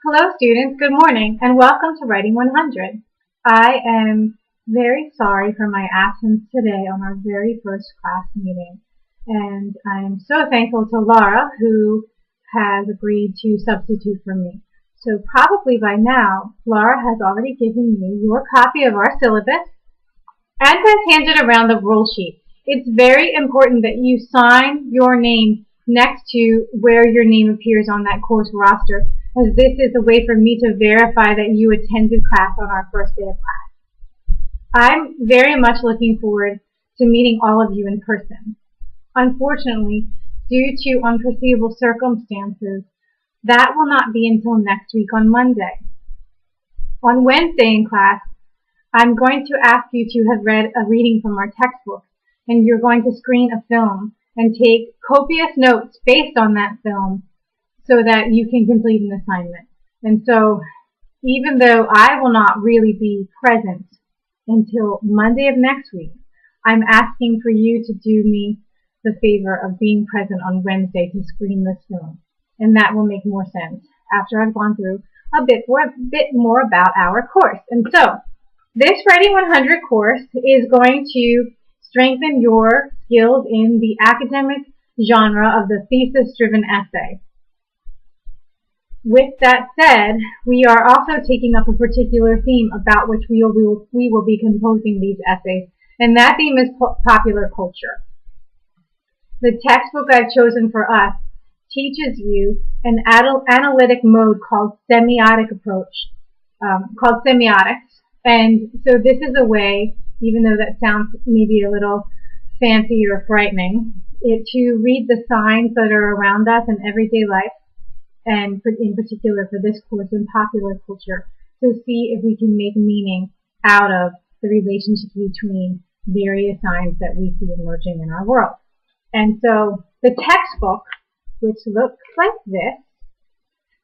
Hello students, good morning and welcome to Writing 100. I am very sorry for my absence today on our very first class meeting, and I'm so thankful to Laura who has agreed to substitute for me. So probably by now Laura has already given you your copy of our syllabus and has handed around the rule sheet. It's very important that you sign your name next to where your name appears on that course roster, as this is a way for me to verify that you attended class on our first day of class. I'm very much looking forward to meeting all of you in person. Unfortunately, due to unforeseeable circumstances, that will not be until next week on Monday. On Wednesday in class, I'm going to ask you to have read a reading from our textbook, and you're going to screen a film and take copious notes based on that film so that you can complete an assignment. And so, even though I will not really be present until Monday of next week, I'm asking for you to do me the favor of being present on Wednesday to screen this film. And that will make more sense after I've gone through a bit more about our course. And so, this Writing 100 course is going to strengthen your skills in the academic genre of the thesis-driven essay. With that said, we are also taking up a particular theme about which we will be composing these essays, and that theme is popular culture. The textbook I've chosen for us teaches you an analytic mode called semiotic approach, called semiotics, and so this is a way, even though that sounds maybe a little fancy or frightening, to read the signs that are around us in everyday life, and in particular for this course in popular culture, to see if we can make meaning out of the relationship between various signs that we see emerging in our world. And so the textbook, which looks like this,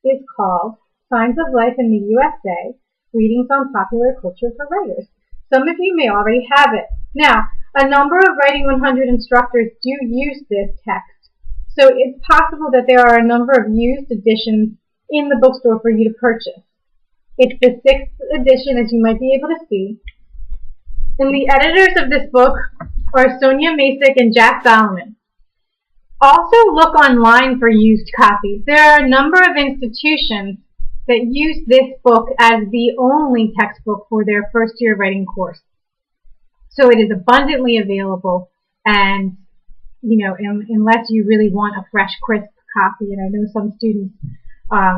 is called Signs of Life in the USA, Readings on Popular Culture for Writers. Some of you may already have it. Now, a number of Writing 100 instructors do use this text, so it's possible that there are a number of used editions in the bookstore for you to purchase. It's the 6th edition, as you might be able to see. And the editors of this book are Sonia Masick and Jack Solomon. Also look online for used copies. There are a number of institutions that use this book as the only textbook for their first year writing course. So it is abundantly available, and unless you really want a fresh, crisp copy, and I know some students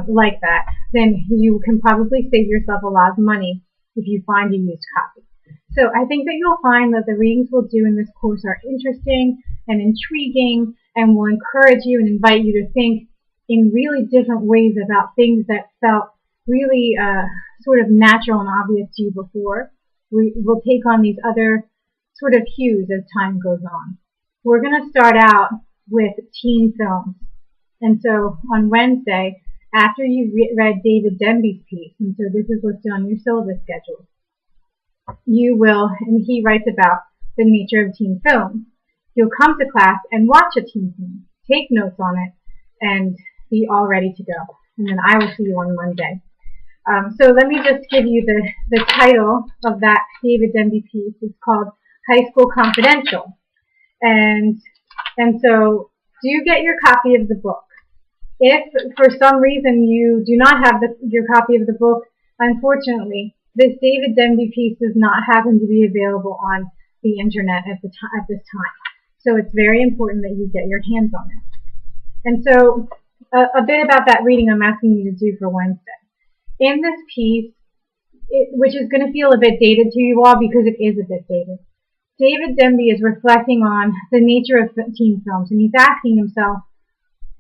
like that, then you can probably save yourself a lot of money if you find a used copy. So I think that you'll find that the readings we'll do in this course are interesting and intriguing, and will encourage you and invite you to think in really different ways about things that felt really sort of natural and obvious to you before. We'll take on these other sort of hues as time goes on. We're going to start out with teen films. And so on Wednesday, after you've read David Denby's piece, and so this is listed on your syllabus schedule, you will, and he writes about the nature of teen films. You'll come to class and watch a teen film, take notes on it, and be all ready to go. And then I will see you on Monday. So let me just give you the title of that David Denby piece. It's called High School Confidential. And so do get your copy of the book. If for some reason you do not have your copy of the book, unfortunately, this David Denby piece does not happen to be available on the internet at this time. So it's very important that you get your hands on it. And so a bit about that reading I'm asking you to do for Wednesday. In this piece, which is going to feel a bit dated to you all because it is a bit dated, David Denby is reflecting on the nature of teen films, and he's asking himself,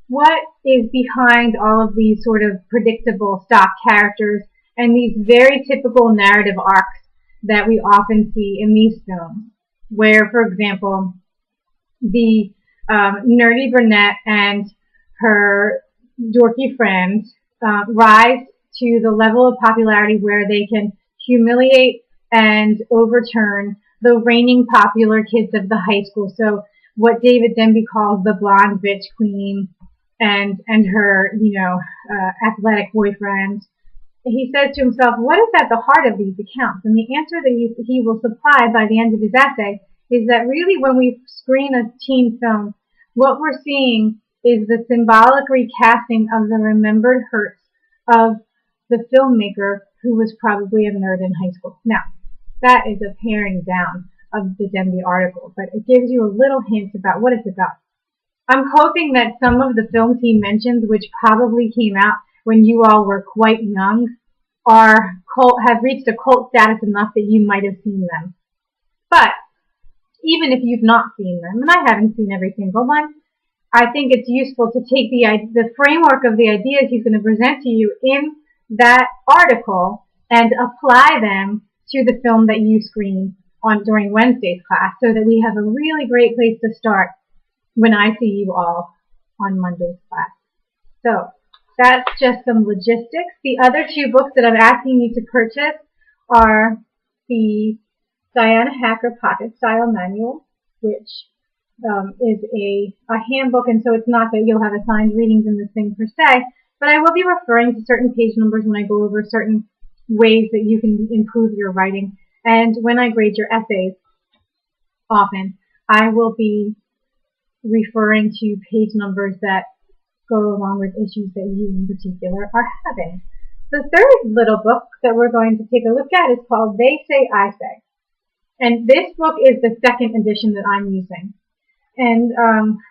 what is behind all of these sort of predictable stock characters and these very typical narrative arcs that we often see in these films, where, for example, the nerdy brunette and her dorky friend rise to the level of popularity where they can humiliate and overturn the reigning popular kids of the high school. So what David Denby calls the blonde bitch queen and her, athletic boyfriend. He says to himself, what is at the heart of these accounts? And the answer that he will supply by the end of his essay is that really when we screen a teen film, what we're seeing is the symbolic recasting of the remembered hurts of the filmmaker who was probably a nerd in high school. Now, that is a paring down of the Denby article, but it gives you a little hint about what it's about. I'm hoping that some of the films he mentions, which probably came out when you all were quite young, have reached a cult status enough that you might have seen them. But even if you've not seen them, and I haven't seen every single one, I think it's useful to take the framework of the ideas he's going to present to you in that article and apply them to the film that you screen during Wednesday's class, so that we have a really great place to start when I see you all on Monday's class. So that's just some logistics. The other two books that I'm asking you to purchase are the Diana Hacker Pocket Style Manual, which is a handbook, and so it's not that you'll have assigned readings in this thing per se, but I will be referring to certain page numbers when I go over certain ways that you can improve your writing. And when I grade your essays, often, I will be referring to page numbers that go along with issues that you in particular are having. The third little book that we're going to take a look at is called They Say, I Say. And this book is the second edition that I'm using. And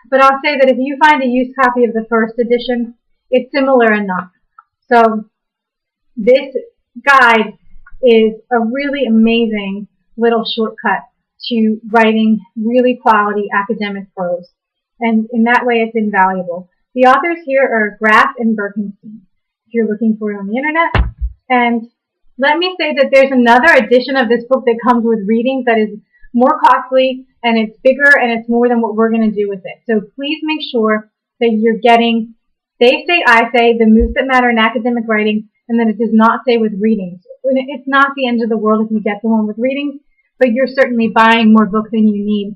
but I'll say that if you find a used copy of the first edition, it's similar enough. So this guide is a really amazing little shortcut to writing really quality academic prose. And in that way, it's invaluable. The authors here are Graff and Birkenstein, if you're looking for it on the internet. And let me say that there's another edition of this book that comes with readings that is more costly, and it's bigger, and it's more than what we're going to do with it. So please make sure that you're getting They Say, I Say, the moves that matter in academic writing, and then it does not say with readings. It's not the end of the world if you get the one with readings, but you're certainly buying more book than you need.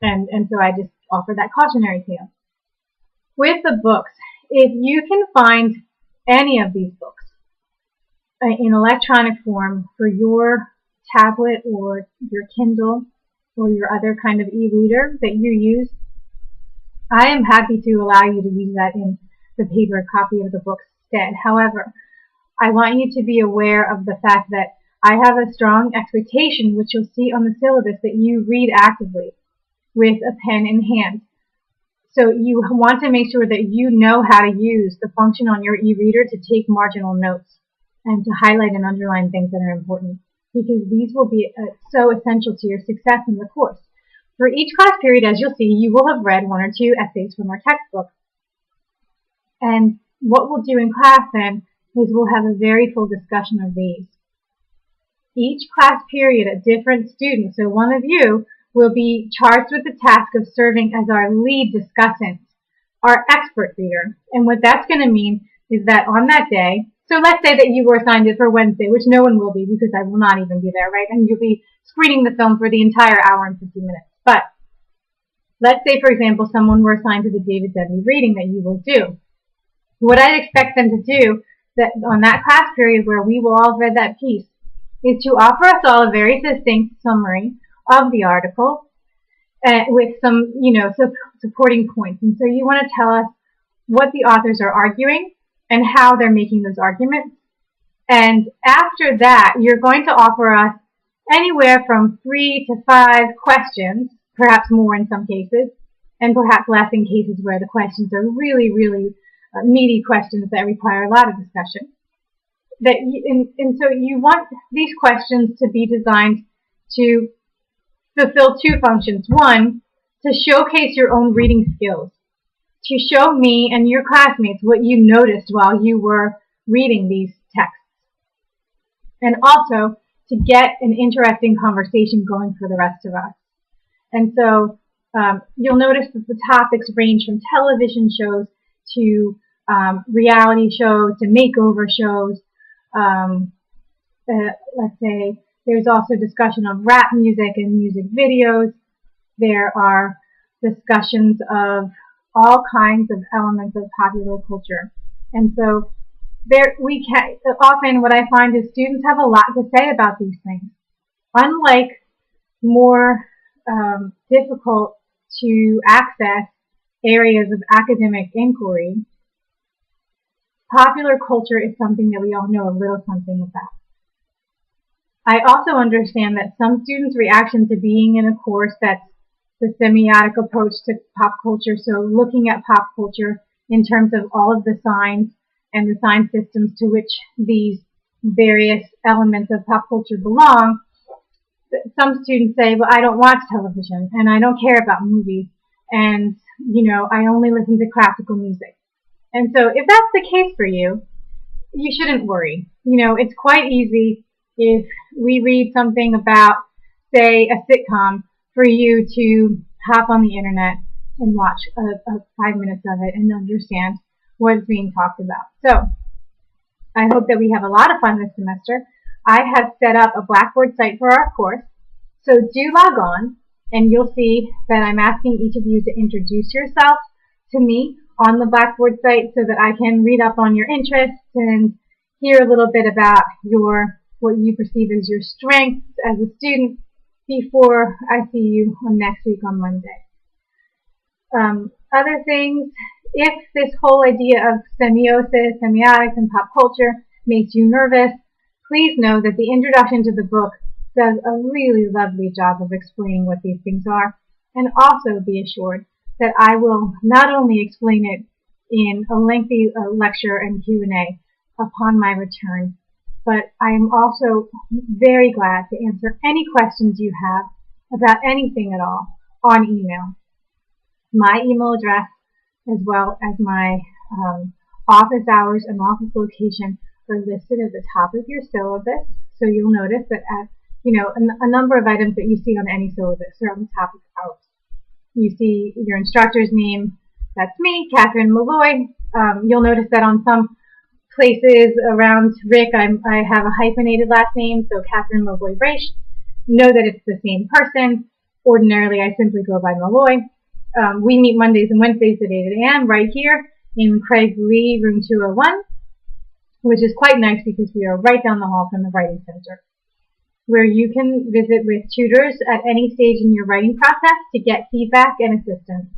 And so I just offer that cautionary tale. With the books, if you can find any of these books in electronic form for your tablet or your Kindle or your other kind of e-reader that you use, I am happy to allow you to use that in the paper copy of the book instead. However, I want you to be aware of the fact that I have a strong expectation, which you'll see on the syllabus, that you read actively with a pen in hand. So you want to make sure that you know how to use the function on your e-reader to take marginal notes and to highlight and underline things that are important, because these will be so essential to your success in the course. For each class period, as you'll see, you will have read one or two essays from our textbook. And what we'll do in class then is we'll have a very full discussion of these. Each class period, a different student, so one of you will be charged with the task of serving as our lead discussant, our expert reader. And what that's going to mean is that on that day, so let's say that you were assigned it for Wednesday, which no one will be because I will not even be there, right? And you'll be screening the film for the entire hour and 50 minutes. But let's say, for example, someone were assigned to the David Denby reading that you will do. What I'd expect them to do that on that class period where we will all have read that piece is to offer us all a very succinct summary of the article with some, supporting points. And so you want to tell us what the authors are arguing and how they're making those arguments. And after that, you're going to offer us anywhere from 3 to 5 questions, perhaps more in some cases, and perhaps less in cases where the questions are really, really meaty questions that require a lot of discussion. And so you want these questions to be designed to fulfill two functions. One, to showcase your own reading skills, to show me and your classmates what you noticed while you were reading these texts, and also to get an interesting conversation going for the rest of us. And so you'll notice that the topics range from television shows to reality shows to makeover shows. Let's say there's also discussion of rap music and music videos. There are discussions of all kinds of elements of popular culture. And so often what I find is students have a lot to say about these things. Unlike more difficult to access areas of academic inquiry, popular culture is something that we all know a little something about. I also understand that some students' reaction to being in a course that's the semiotic approach to pop culture, so looking at pop culture in terms of all of the signs and the sign systems to which these various elements of pop culture belong, some students say, well, I don't watch television, and I don't care about movies, and, I only listen to classical music. And so if that's the case for you, you shouldn't worry. It's quite easy if we read something about, say, a sitcom, for you to hop on the internet and watch 5 minutes of it and understand what's being talked about. So I hope that we have a lot of fun this semester. I have set up a Blackboard site for our course, so do log on, and you'll see that I'm asking each of you to introduce yourself to me on the Blackboard site so that I can read up on your interests and hear a little bit about what you perceive as your strengths as a student before I see you next week on Monday. Other things, if this whole idea of semiosis, semiotics, and pop culture makes you nervous, please know that the introduction to the book does a really lovely job of explaining what these things are, and also be assured that I will not only explain it in a lengthy lecture and Q&A upon my return, but I am also very glad to answer any questions you have about anything at all on email. My email address, as well as my office hours and office location, are listed at the top of your syllabus. So you'll notice that a number of items that you see on any syllabus are on the top of the hours. You see your instructor's name, that's me, Catherine Malloy. You'll notice that on some places around Rick, I have a hyphenated last name, so Catherine Malloy Braish. Know that it's the same person. Ordinarily, I simply go by Malloy. We meet Mondays and Wednesdays at 8 a.m. right here in Craig Lee, room 201, which is quite nice because we are right down the hall from the Writing Center, where you can visit with tutors at any stage in your writing process to get feedback and assistance.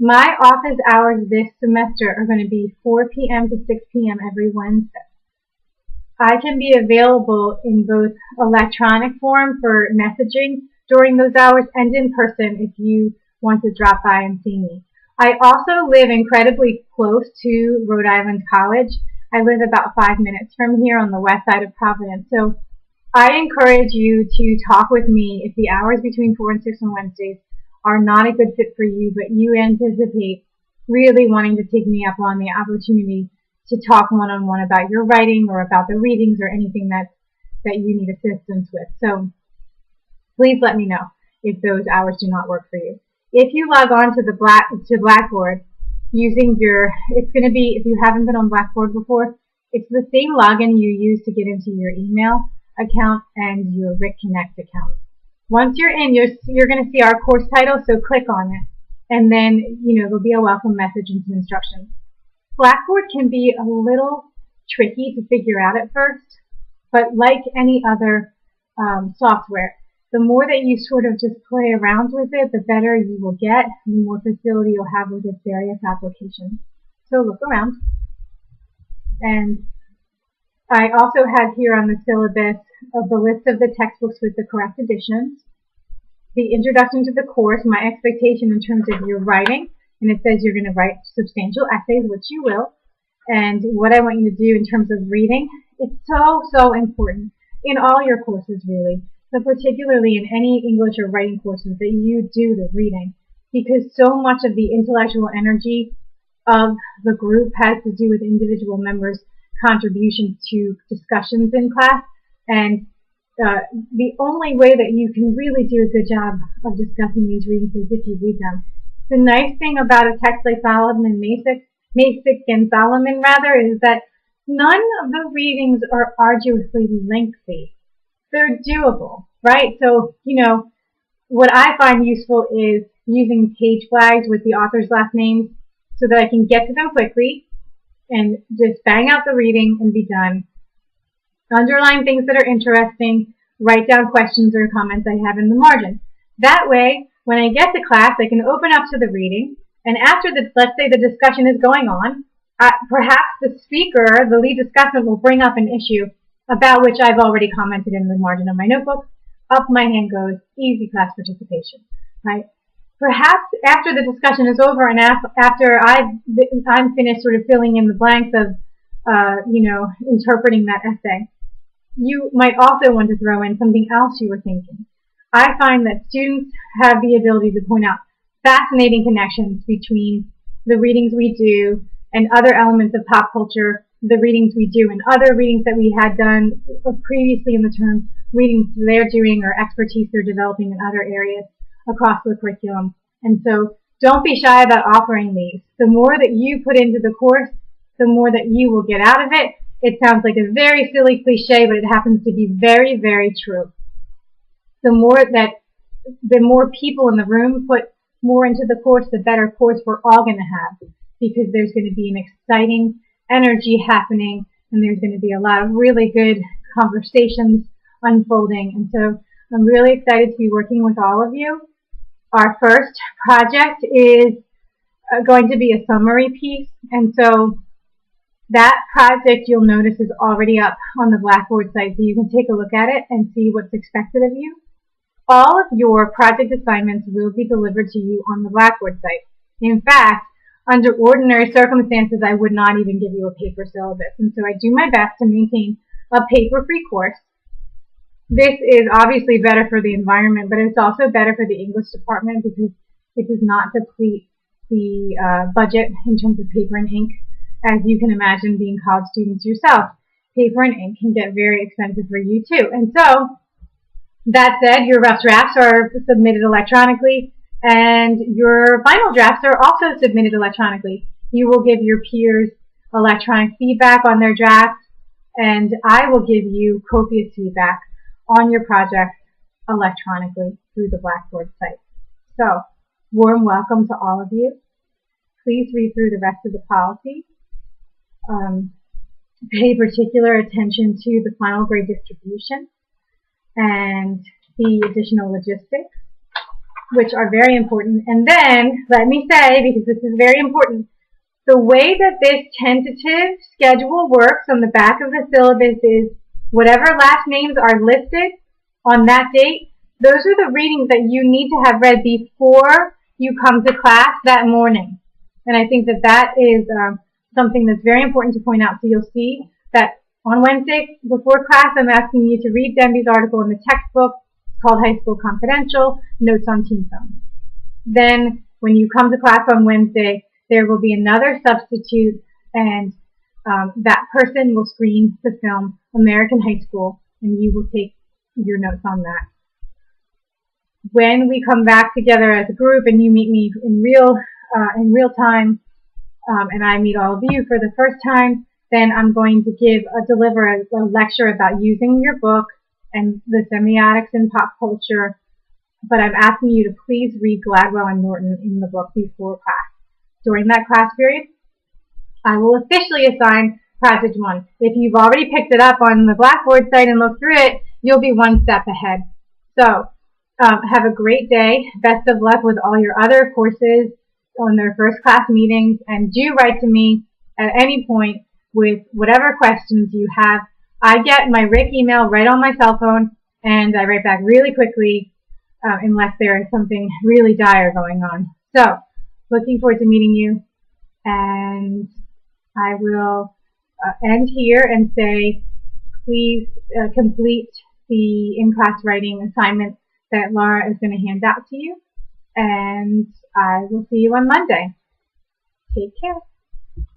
My office hours this semester are going to be 4 p.m. to 6 p.m. every Wednesday. I can be available in both electronic form for messaging during those hours and in person if you want to drop by and see me. I also live incredibly close to Rhode Island College. I live about 5 minutes from here on the west side of Providence. So I encourage you to talk with me if the hours between 4 and 6 on Wednesdays are not a good fit for you, but you anticipate really wanting to take me up on the opportunity to talk one-on-one about your writing or about the readings or anything that you need assistance with. So please let me know if those hours do not work for you. If you log on to Blackboard using it's going to be, if you haven't been on Blackboard before, it's the same login you use to get into your email account and your Rick Connect account. Once you're in, you're going to see our course title, so click on it, and then there'll be a welcome message and some instructions. Blackboard can be a little tricky to figure out at first, but like any other software, the more that you sort of just play around with it, the better you will get, and the more facility you'll have with its various applications. So look around. And I also have here on the syllabus the list of the textbooks with the correct editions, the introduction to the course, my expectation in terms of your writing, and it says you're going to write substantial essays, which you will, and what I want you to do in terms of reading. It's so important in all your courses, really, but particularly in any English or writing courses that you do the reading, because so much of the intellectual energy of the group has to do with individual members' contributions to discussions in class, and the only way that you can really do a good job of discussing these readings is if you read them. The nice thing about a text like Solomon Masick and Solomon is that none of the readings are arduously lengthy. They're doable, right? So, what I find useful is, using page flags with the author's last names so that I can get to them quickly and just bang out the reading and be done. Underline things that are interesting, write down questions or comments I have in the margin. That way, when I get to class, I can open up to the reading, and after let's say the discussion is going on, perhaps the speaker, the lead discussant, will bring up an issue about which I've already commented in the margin of my notebook. Up my hand goes, easy class participation, right? Perhaps after the discussion is over and after I'm finished sort of filling in the blanks of, interpreting that essay, you might also want to throw in something else you were thinking. I find that students have the ability to point out fascinating connections between the readings we do and other elements of pop culture, the readings we do and other readings that we had done previously in the term, readings they're doing or expertise they're developing in other areas across the curriculum. And so don't be shy about offering these. The more that you put into the course, the more that you will get out of it. It sounds like a very silly cliche, but it happens to be very, very true. The more people in the room put more into the course, the better course we're all going to have, because there's going to be an exciting energy happening, and there's going to be a lot of really good conversations unfolding. And so I'm really excited to be working with all of you. Our first project is going to be a summary piece, and so that project, you'll notice, is already up on the Blackboard site, so you can take a look at it and see what's expected of you. All of your project assignments will be delivered to you on the Blackboard site. In fact, under ordinary circumstances, I would not even give you a paper syllabus, and so I do my best to maintain a paper-free course. This is obviously better for the environment, but it's also better for the English department because it does not deplete the budget in terms of paper and ink. As you can imagine, being college students yourself, paper and ink can get very expensive for you too. And so, that said, your rough drafts are submitted electronically, and your final drafts are also submitted electronically. You will give your peers electronic feedback on their drafts, and I will give you copious feedback on your project electronically through the Blackboard site. So, warm welcome to all of you. Please read through the rest of the policy. Pay particular attention to the final grade distribution and the additional logistics, which are very important. And then, let me say, because this is very important, the way that this tentative schedule works on the back of the syllabus is whatever last names are listed on that date, those are the readings that you need to have read before you come to class that morning. And I think that that is something that's very important to point out. So you'll see that on Wednesday before class, I'm asking you to read Denby's article in the textbook. It's called High School Confidential, Notes on Teen Film. Then when you come to class on Wednesday, there will be another substitute, and that person will screen the film American High School, and you will take your notes on that. When we come back together as a group and you meet me in real time, and I meet all of you for the first time, then I'm going to deliver a lecture about using your book and the semiotics in pop culture. But I'm asking you to please read Gladwell and Norton in the book before class. During that class period, I will officially assign Project 1. If you've already picked it up on the Blackboard site and looked through it, you'll be one step ahead. So, have a great day. Best of luck with all your other courses on their first class meetings, and do write to me at any point with whatever questions you have. I get my Rick email right on my cell phone, and I write back really quickly unless there is something really dire going on. So, looking forward to meeting you, and I will end here and say please complete the in-class writing assignment that Laura is going to hand out to you, and I will see you on Monday. Take care.